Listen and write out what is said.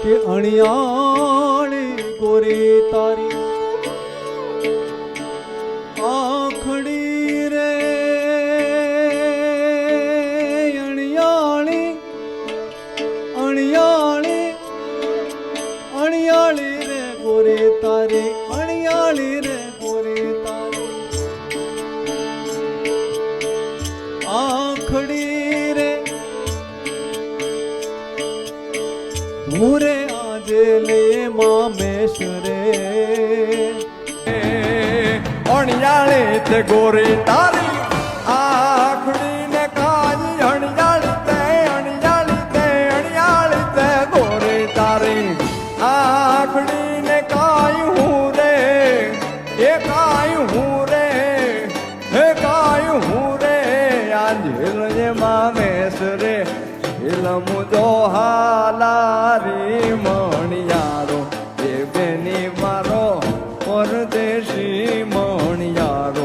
કે અણિયાળી ગોરી તારી આખડી રે અણિયાળી અણિયાળી અણિયાળી રે ગોરી તારી અણિયાળી રે ગોરી તારી આખડી રે મુરે આજે લે મામેશ્વરે અણિયાળી તે ગોરી તારી આખડી ને કાજી અણિયાળી તે ગોરી તારી આખડી ને કાયું હું રે એ કાયું હું રે હે કાયું હું રે આંધેલ જે મામેશ રે હિલમ જો હાલારી મણિયારો એ બેની મારો પરદેશી મણિયારો